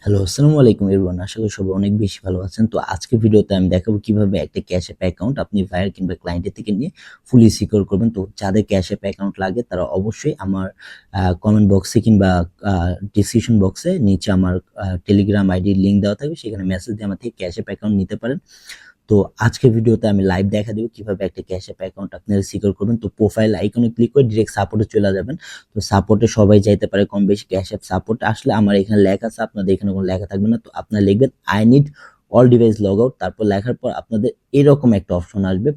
Hello, আসসালামু আলাইকুম everyone. আশা করি সবাই অনেক বেশি ভালো আছেন। তো আজকের ভিডিওতে আমি দেখাবো কিভাবে একটা ক্যাশ অ্যাপ অ্যাকাউন্ট আপনি বায়ার কিংবা ক্লায়েন্টের থেকে নিয়ে ফুলি সিকিউর করবেন। তো যাদের ক্যাশ অ্যাপ অ্যাকাউন্ট লাগে তারা অবশ্যই আমার কমেন্ট বক্সে কিংবা আ ডেসক্রিপশন বক্সে নিচে আমার টেলিগ্রাম আইডির লিংক দেওয়া থাকবে। সেখানে মেসেজ দিয়ে আমার থেকে ক্যাশ অ্যাপ অ্যাকাউন্ট নিতে পারেন। তো আজকের ভিডিওতে আমি লাইভ দেখা দেব কিভাবে একটা ক্যাশ অ্যাপ অ্যাকাউন্ট আপনারা সিকিউর করবেন। তো প্রোফাইল আইকনে ক্লিক করে ডিরেক্ট সাপোর্টে চলে যাবেন। তো সাপোর্টে সবাই যাইতে পারে কম বেশি। ক্যাশ অ্যাপ সাপোর্টে আসলে আমার এখানে লেখা আছে, আপনাদের এখানে কোনো লেখা থাকবে না। তো আপনারা লিখবেন I need all device log out, তারপর লেখার পর আপনাদের এরকম একটা অপশন আসবে,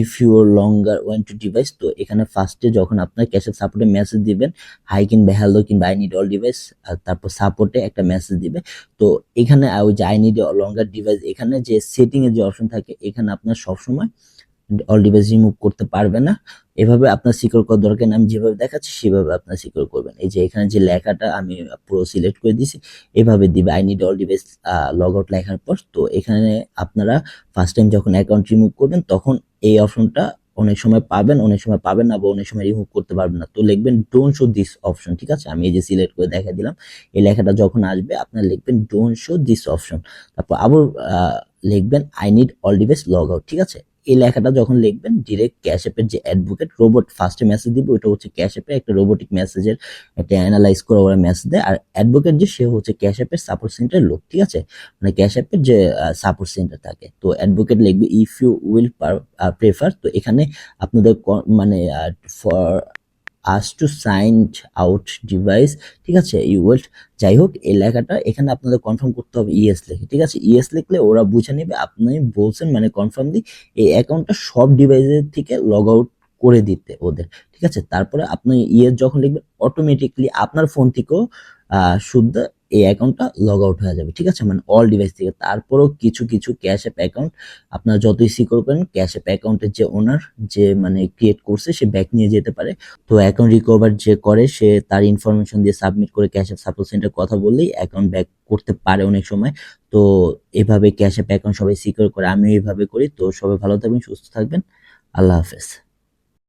if you longer want to device. তো এখানে ফার্স্টে যখন আপনার ক্যাশ অ্যাপ সাপোর্টে মেসেজ দিবেন হাই কিংবা হ্যালো কিংবা আই নিড অল ডিভাইস, তারপর সাপোর্টে একটা মেসেজ দিবে। তো এখানে ওই যে আই নিড লঙ্গার ডিভাইস, এখানে যে সেটিং এর যে অপশন থাকে এখানে আপনার সবসময় অল ডিভাইস রিমুভ করতে পারবে না। এভাবে আপনার সিকিউর করার দরকার নেই, আমি যেভাবে দেখাচ্ছি সেভাবে আপনার সিকিউর করবেন। এই যে এখানে যে লেখাটা আমি পুরো সিলেক্ট করে দিয়েছি, এভাবে দিবে I need all device log out লেখার পর। তো এখানে আপনারা ফার্স্ট টাইম যখন অ্যাকাউন্ট রিমুভ করবেন তখন এই অপশনটা অনেক সময় পাবেন, অনেক সময় পাবেন না, বা অনেক সময় রিমুভ করতে পারবেন না। তো লিখবেন ডোন্ট শো দিস অপশন, ঠিক আছে? আমি এই যে সিলেক্ট করে দেখা দিলাম। এই লেখাটা যখন আসবে আপনারা লিখবেন ডোন্ট শো দিস অপশন, তারপর আবার লিখবেন I need all device log out, ঠিক আছে? এই লেখাটা যখন লিখবেন ডিরেক্ট ক্যাশ অ্যাপের যে অ্যাডভোকেট রোবট ফার্স্টে মেসেজ দিবে, ওটা হচ্ছে ক্যাশ অ্যাপের একটা রোবোটিক মেসেজের একটা অ্যানালাইজ করে ওরা মেসেজ দেয়। আর অ্যাডভোকেট যে সে হচ্ছে ক্যাশ অ্যাপের সাপোর্ট সেন্টার লোক, ঠিক আছে? মানে ক্যাশ অ্যাপের যে সাপোর্ট সেন্টার থাকে। তো অ্যাডভোকেট লিখবে ইফ ইউ উইল প্রেফার। তো এখানে আপনাদের মানে for us to sign out device, ঠিক আছে, ইউ উইল, যাই হোক এই লেখাটা এখানে আপনাদের কনফার্ম করতে হবে ইয়েস লিখে, ঠিক আছে? ইয়েস লিখলে ওরা বুঝে নেবে আপনি বলছেন, মানে কনফার্মলি এই অ্যাকাউন্টটা সব ডিভাইসের থেকে লগ আউট করে দিতে ওদের, ঠিক আছে? তারপরে আপনি ইয়েস যখন লিখবেন অটোমেটিকলি আপনার ফোন থেকেও শুদ্ধ এই অ্যাকাউন্টটা লগ আউট হয়ে যাবে, ঠিক আছে? মানে অল ডিভাইস থেকে। তারপরেও কিছু কিছু ক্যাশ অ্যাপ অ্যাকাউন্ট আপনারা যতই সিকিউর করেন ক্যাশ অ্যাপ অ্যাকাউন্টের যে ওনার যে মানে ক্রিয়েট করছে সে ব্যাক নিয়ে যেতে পারে। তো অ্যাকাউন্ট রিকভার যে করে সে তার ইনফরমেশন দিয়ে সাবমিট করে ক্যাশ অ্যাপ সাপোর্ট সেন্টার কথা বললেই অ্যাকাউন্ট ব্যাক করতে পারে অনেক সময়। তো এভাবে ক্যাশ অ্যাপ অ্যাকাউন্ট সবাই সিকিউর করে, আমিও এইভাবে করি। তো সবাই ভালো থাকবেন, সুস্থ থাকবেন। আল্লাহ হাফেজ।